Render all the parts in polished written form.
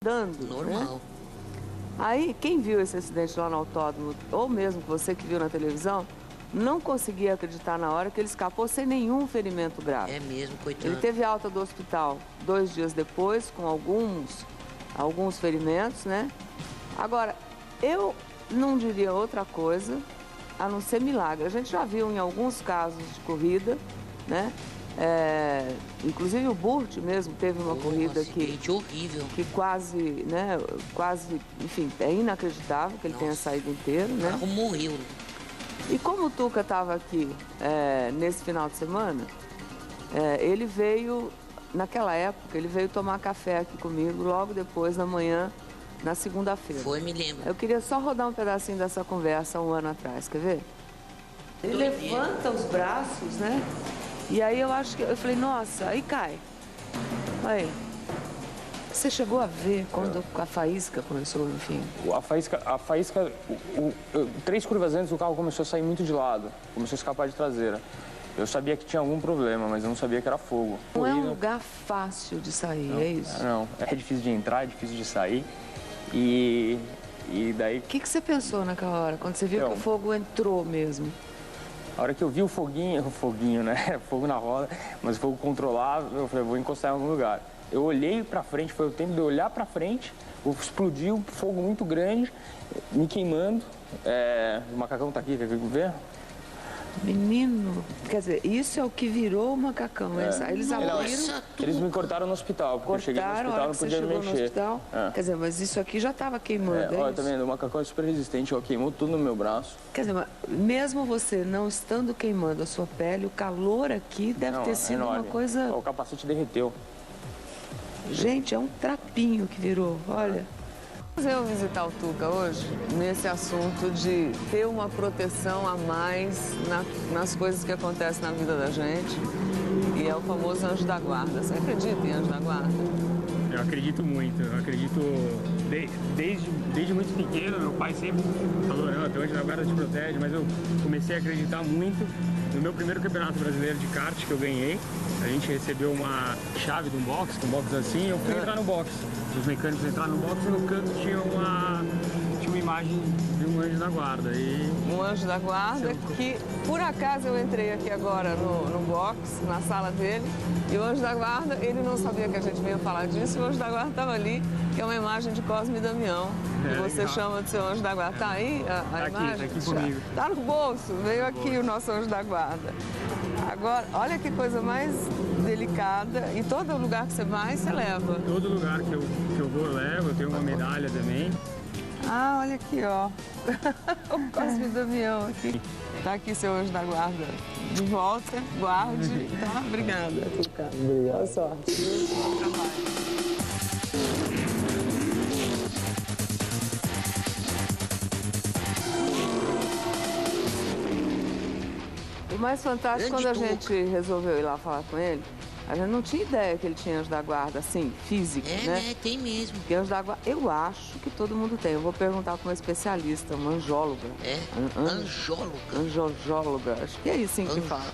Dando, normal. Né? Aí, quem viu esse acidente lá no autódromo, ou mesmo você que viu na televisão, não conseguia acreditar na hora que ele escapou sem nenhum ferimento grave. É mesmo, coitado. Ele teve alta do hospital 2 dias depois, com alguns ferimentos, né? Agora, eu não diria outra coisa a não ser milagre. A gente já viu em alguns casos de corrida, né? Inclusive o Burt mesmo teve uma corrida horrível. que quase, né, enfim, é inacreditável que ele tenha saído inteiro, né? O carro morreu. E como o Tuca estava aqui nesse final de semana, ele veio, naquela época, ele veio tomar café aqui comigo logo depois da manhã, na segunda-feira. Foi, me lembro. Eu queria só rodar um pedacinho dessa conversa um ano atrás, quer ver? Ele levanta os braços, né? E aí eu falei, nossa, aí cai. Aí, você chegou a ver quando a faísca começou, enfim? A faísca, 3 curvas antes o carro começou a sair muito de lado, começou a escapar de traseira. Eu sabia que tinha algum problema, mas eu não sabia que era fogo. Não é um lugar fácil de sair, não, é isso? Não, é difícil de entrar, é difícil de sair. E daí... O que você pensou naquela hora, quando você viu que o fogo entrou mesmo? A hora que eu vi o foguinho, né? Fogo na roda, mas fogo controlado, eu falei, vou encostar em algum lugar. Eu olhei pra frente, foi o tempo de eu olhar pra frente, explodiu, fogo muito grande, me queimando. O macacão tá aqui, quer ver? Menino, quer dizer, isso é o que virou o macacão. Eles abriram... Eles me cortaram no hospital, porque eu cheguei no hospital, não podia me mexer. Quer dizer, mas isso aqui já estava queimando, olha, tá vendo? O macacão é super resistente, queimou tudo no meu braço. Quer dizer, mesmo você não estando queimando a sua pele, o calor aqui deve ter sido uma coisa... O capacete derreteu. Gente, é um trapinho que virou, olha. Eu visitar o Tuca hoje nesse assunto de ter uma proteção a mais nas coisas que acontecem na vida da gente. E é o famoso anjo da guarda. Você acredita em anjo da guarda? Eu acredito muito. Eu acredito desde muito pequeno. Meu pai sempre falou, não, teu anjo da guarda te protege. Mas eu comecei a acreditar muito no meu primeiro campeonato brasileiro de kart que eu ganhei. A gente recebeu uma chave de um box, assim, eu fui entrar no box. Os mecânicos entraram no box e no canto tinha uma imagem de um anjo da guarda. Um anjo da guarda que, por acaso, eu entrei aqui agora no box, na sala dele, e o anjo da guarda, ele não sabia que a gente vinha falar disso, e o anjo da guarda estava ali, que é uma imagem de Cosme e Damião, que você chama de seu anjo da guarda. Tá aí a imagem? Tá aqui comigo. Tá no bolso, veio aqui o nosso anjo da guarda. Agora, olha que coisa mais delicada, e todo lugar que você vai, você leva. Todo lugar que eu vou, eu levo, eu tenho uma medalha também. Ah, olha aqui, ó. O Cosme e Damião aqui. Tá aqui seu anjo da guarda. De volta, guarde. Tá? Obrigada. Obrigado. Boa sorte. Bom trabalho. O mais fantástico, quando a gente resolveu ir lá falar com ele, a gente não tinha ideia que ele tinha anjo da guarda, assim, físico, né? Tem mesmo. Porque anjo da guarda, eu acho que todo mundo tem. Eu vou perguntar para uma especialista, uma anjóloga. Anjóloga, acho que é isso sim que fala.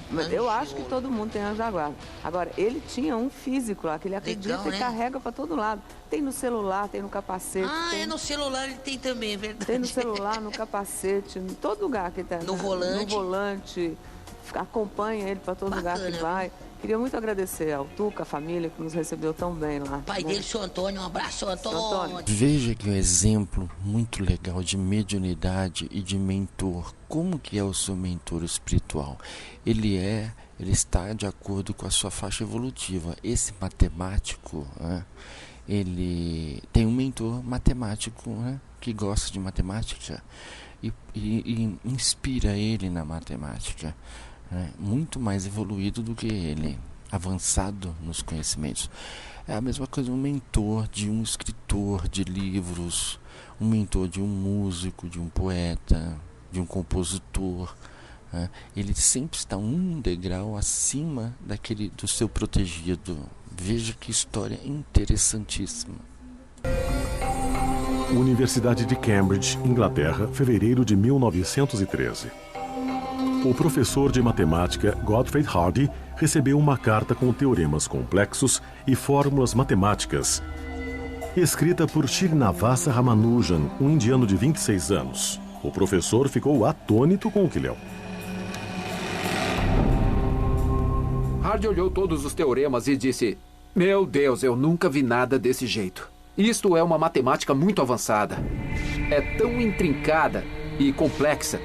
Mas eu acho que todo mundo tem anjo da guarda. Agora, ele tinha um físico lá, que ele acredita e carrega para todo lado. Tem no celular, tem no capacete. No celular ele tem também, é verdade. Tem no celular, no capacete, em todo lugar que tá. No volante. Acompanha ele para todo lugar que vai. Queria muito agradecer ao Tuca, a família, que nos recebeu tão bem lá. Pai dele, seu Antônio, um abraço, seu Antônio. Veja que um exemplo muito legal de mediunidade e de mentor. Como que é o seu mentor espiritual? Ele está de acordo com a sua faixa evolutiva. Esse matemático, ele tem um mentor matemático, que gosta de matemática e inspira ele na matemática. Muito mais evoluído do que ele, avançado nos conhecimentos. É a mesma coisa um mentor de um escritor de livros, um mentor de um músico, de um poeta, de um compositor. Ele sempre está um degrau acima do seu protegido. Veja que história interessantíssima. Universidade de Cambridge, Inglaterra, fevereiro de 1913. O professor de matemática Godfrey Hardy recebeu uma carta com teoremas complexos e fórmulas matemáticas. escrita por Srinivasa Ramanujan, um indiano de 26 anos. O professor ficou atônito com o que leu. Hardy olhou todos os teoremas e disse: "Meu Deus, eu nunca vi nada desse jeito. Isto é uma matemática muito avançada. É tão intrincada e complexa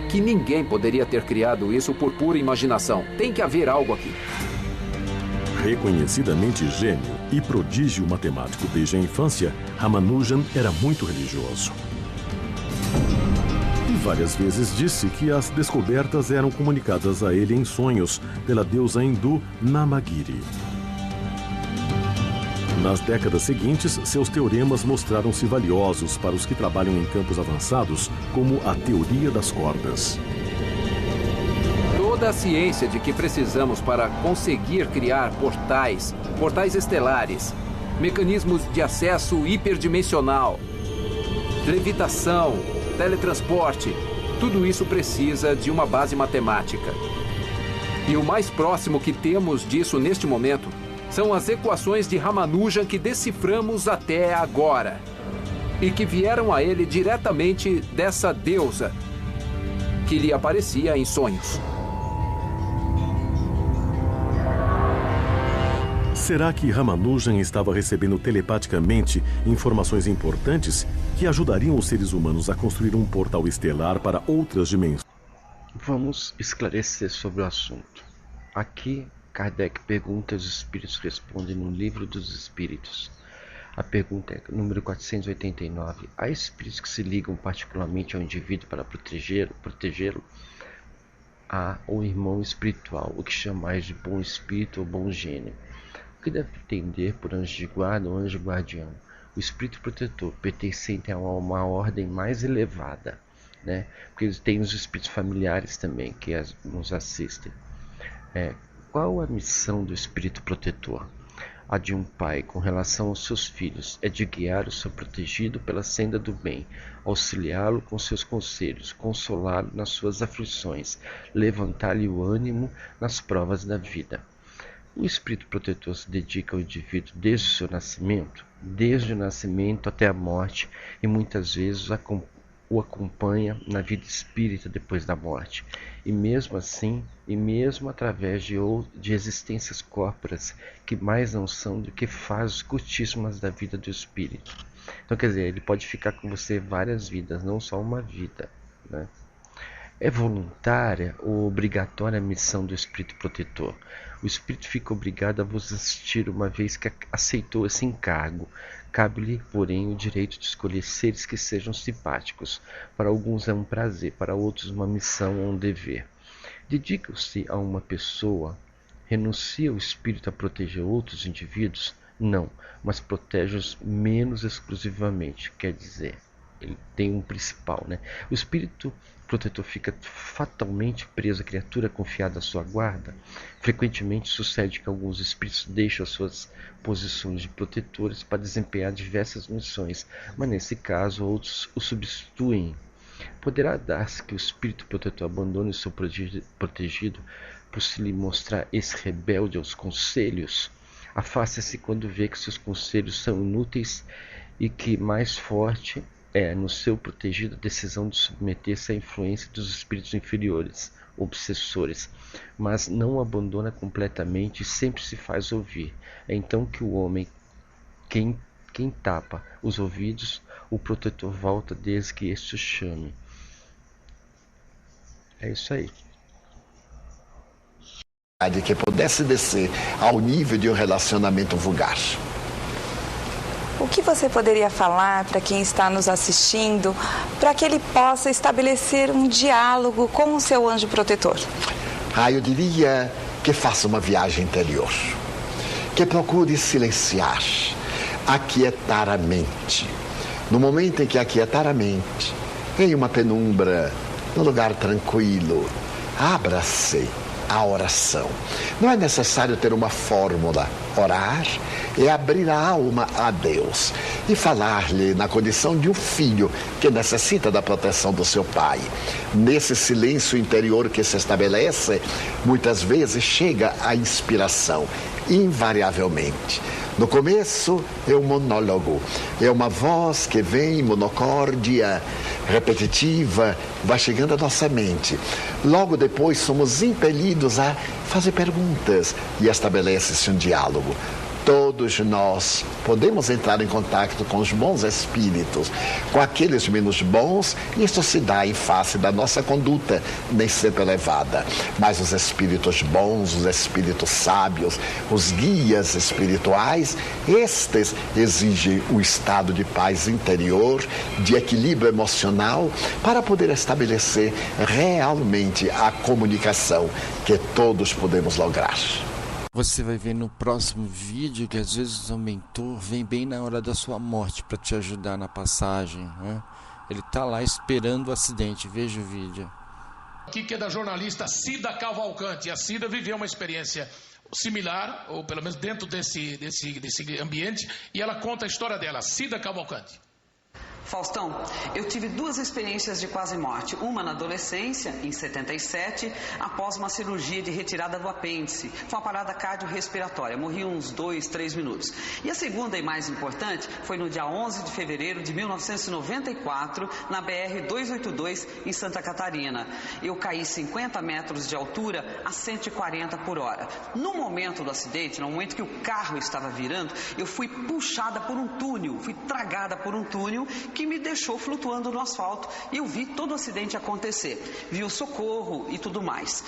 que ninguém poderia ter criado isso por pura imaginação. Tem que haver algo aqui." Reconhecidamente gênio e prodígio matemático desde a infância, Ramanujan era muito religioso. E várias vezes disse que as descobertas eram comunicadas a ele em sonhos pela deusa hindu Namagiri. Nas décadas seguintes, seus teoremas mostraram-se valiosos para os que trabalham em campos avançados, como a teoria das cordas. Toda a ciência de que precisamos para conseguir criar portais estelares, mecanismos de acesso hiperdimensional, levitação, teletransporte, tudo isso precisa de uma base matemática. E o mais próximo que temos disso neste momento são as equações de Ramanujan que deciframos até agora e que vieram a ele diretamente dessa deusa que lhe aparecia em sonhos. Será que Ramanujan estava recebendo telepaticamente informações importantes que ajudariam os seres humanos a construir um portal estelar para outras dimensões? Vamos esclarecer sobre o assunto. Aqui, Kardec pergunta e os espíritos respondem no Livro dos Espíritos. A pergunta é número 489. Há espíritos que se ligam particularmente ao indivíduo para protegê-lo? Há o irmão espiritual, o que chamais de bom espírito ou bom gênio. O que deve entender por anjo de guarda ou anjo guardião? O espírito protetor, pertencente a uma ordem mais elevada, né? Porque eles têm os espíritos familiares também que nos assistem. Qual a missão do espírito protetor? A de um pai com relação aos seus filhos é de guiar o seu protegido pela senda do bem, auxiliá-lo com seus conselhos, consolá-lo nas suas aflições, levantar-lhe o ânimo nas provas da vida. O espírito protetor se dedica ao indivíduo desde o seu nascimento, desde o nascimento até a morte, e muitas vezes o acompanha na vida espírita depois da morte. E mesmo assim, e mesmo através de existências corpóreas que mais não são do que fases curtíssimas da vida do espírito. Então, quer dizer, ele pode ficar com você várias vidas, não só uma vida, né? É voluntária ou obrigatória a missão do espírito protetor? O espírito fica obrigado a vos assistir uma vez que aceitou esse encargo. Cabe-lhe, porém, o direito de escolher seres que sejam simpáticos. Para alguns é um prazer, para outros uma missão ou um dever. Dedica-se a uma pessoa, renuncia o espírito a proteger outros indivíduos? Não, mas protege-os menos exclusivamente, quer dizer, ele tem um principal, né? O espírito protetor fica fatalmente preso à criatura confiada à sua guarda. Frequentemente sucede que alguns espíritos deixam as suas posições de protetores para desempenhar diversas missões, mas nesse caso outros o substituem. Poderá dar-se que o espírito protetor abandone o seu protegido por se lhe mostrar esse rebelde aos conselhos? Afasta-se quando vê que seus conselhos são inúteis e que mais forte é no seu protegido a decisão de submeter-se à influência dos espíritos inferiores, obsessores, mas não o abandona completamente e sempre se faz ouvir. É então que o homem, quem tapa os ouvidos, o protetor volta desde que este o chame. É isso aí. De que pudesse descer ao nível de um relacionamento vulgar. O que você poderia falar para quem está nos assistindo, para que ele possa estabelecer um diálogo com o seu anjo protetor? Eu diria que faça uma viagem interior, que procure silenciar, aquietar a mente. No momento em que aquietar a mente, em uma penumbra, num lugar tranquilo, abra-se a oração. Não é necessário ter uma fórmula. Orar é abrir a alma a Deus e falar-lhe na condição de um filho que necessita da proteção do seu pai. Nesse silêncio interior que se estabelece, muitas vezes chega a inspiração. invariavelmente. No começo é um monólogo, é uma voz que vem monocórdia, repetitiva, vai chegando à nossa mente. Logo depois somos impelidos a fazer perguntas e estabelece-se um diálogo. Todos nós podemos entrar em contato com os bons espíritos, com aqueles menos bons, e isso se dá em face da nossa conduta, nem sempre elevada. Mas os espíritos bons, os espíritos sábios, os guias espirituais, estes exigem o estado de paz interior, de equilíbrio emocional, para poder estabelecer realmente a comunicação que todos podemos lograr. Você vai ver no próximo vídeo que às vezes o mentor vem bem na hora da sua morte para te ajudar na passagem, né? Ele está lá esperando o acidente. Veja o vídeo. Aqui que é da jornalista Cida Cavalcante. A Cida viveu uma experiência similar, ou pelo menos dentro desse ambiente, e ela conta a história dela. Cida Cavalcante. Faustão, eu tive duas experiências de quase morte. Uma na adolescência, em 77, após uma cirurgia de retirada do apêndice. Foi uma parada cardiorrespiratória, morri uns 2-3 minutos. E a segunda e mais importante foi no dia 11 de fevereiro de 1994, na BR-282, em Santa Catarina. Eu caí 50 metros de altura a 140 por hora. No momento do acidente, no momento que o carro estava virando, eu fui puxada por um túnel, fui tragada por um túnel que me deixou flutuando no asfalto, e eu vi todo o acidente acontecer, vi o socorro e tudo mais.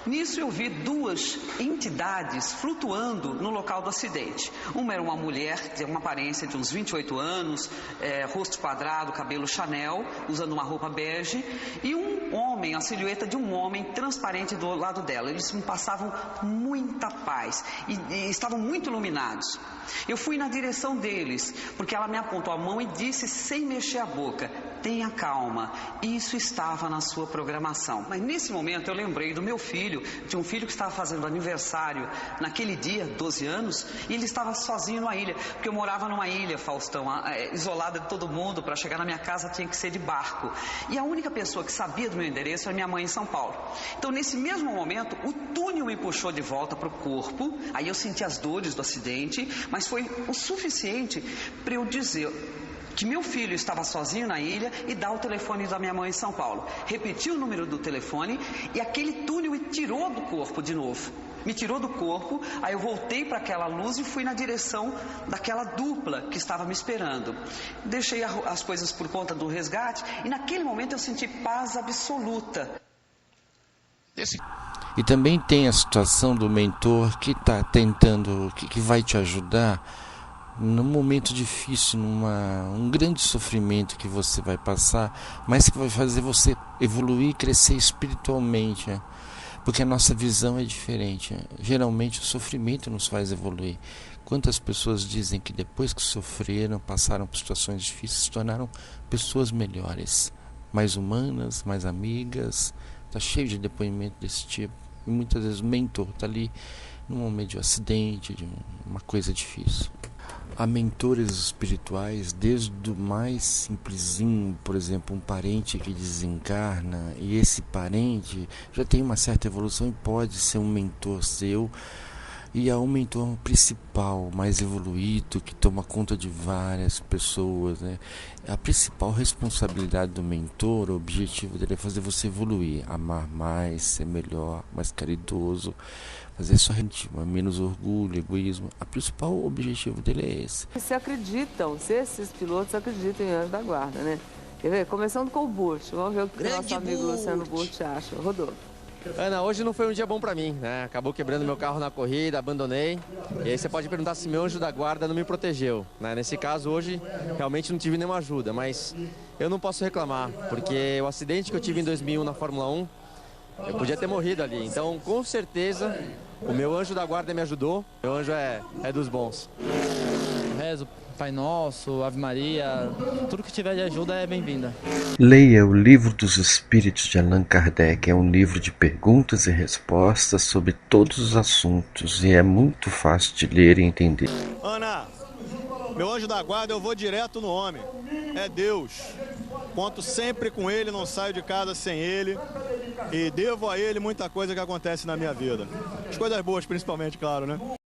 Nisso eu vi duas entidades flutuando no local do acidente. Uma era uma mulher de uma aparência de uns 28 anos, rosto quadrado, cabelo Chanel, usando uma roupa bege, e um homem, a silhueta de um homem transparente do lado dela. Eles me passavam muita paz e estavam muito iluminados. Eu fui na direção deles, porque ela me apontou a mão e disse, sem mexer a boca, tenha calma, isso estava na sua programação. Mas nesse momento eu lembrei do meu filho, de um filho que estava fazendo aniversário naquele dia, 12 anos, e ele estava sozinho numa ilha, porque eu morava numa ilha, Faustão, isolada de todo mundo. Para chegar na minha casa tinha que ser de barco. E a única pessoa que sabia do meu endereço era minha mãe em São Paulo. Então nesse mesmo momento, o túnel me puxou de volta para o corpo, aí eu senti as dores do acidente, mas foi o suficiente para eu dizer que meu filho estava sozinho na ilha e dar o telefone da minha mãe em São Paulo. Repeti o número do telefone e aquele túnel me tirou do corpo de novo. Me tirou do corpo, aí eu voltei para aquela luz e fui na direção daquela dupla que estava me esperando. Deixei as coisas por conta do resgate e naquele momento eu senti paz absoluta. E também tem a situação do mentor que está tentando, que vai te ajudar num momento difícil, um grande sofrimento que você vai passar, mas que vai fazer você evoluir e crescer espiritualmente, né? Porque a nossa visão é diferente. Geralmente o sofrimento nos faz evoluir. Quantas pessoas dizem que depois que sofreram, passaram por situações difíceis, se tornaram pessoas melhores, mais humanas, mais amigas. Está cheio de depoimento desse tipo. E muitas vezes o mentor está ali num momento de um acidente, de uma coisa difícil. Há mentores espirituais, desde o mais simplesinho, por exemplo, um parente que desencarna, e esse parente já tem uma certa evolução e pode ser um mentor seu. E há um mentor principal, mais evoluído, que toma conta de várias pessoas, né? A principal responsabilidade do mentor, o objetivo dele é fazer você evoluir, amar mais, ser melhor, mais caridoso, fazer só menos orgulho, egoísmo. O principal objetivo dele é esse. Se esses pilotos acreditam em anjo da guarda, né? Quer ver? Começando com o Burt. Vamos ver o que o nosso amigo Luciano Burt acha. Rodou. Ana, hoje não foi um dia bom pra mim, né? Acabou quebrando meu carro na corrida, abandonei. E aí você pode perguntar se meu anjo da guarda não me protegeu, né? Nesse caso, hoje, realmente não tive nenhuma ajuda, mas eu não posso reclamar, porque o acidente que eu tive em 2001 na Fórmula 1, eu podia ter morrido ali. Então, com certeza, o meu anjo da guarda me ajudou. Meu anjo é dos bons. Rezo, Pai Nosso, Ave Maria, tudo que tiver de ajuda é bem-vinda. Leia o Livro dos Espíritos de Allan Kardec. É um livro de perguntas e respostas sobre todos os assuntos e é muito fácil de ler e entender. Ana, meu anjo da guarda, eu vou direto no homem. É Deus. Conto sempre com ele, não saio de casa sem ele. E devo a ele muita coisa que acontece na minha vida. As coisas boas, principalmente, claro, né?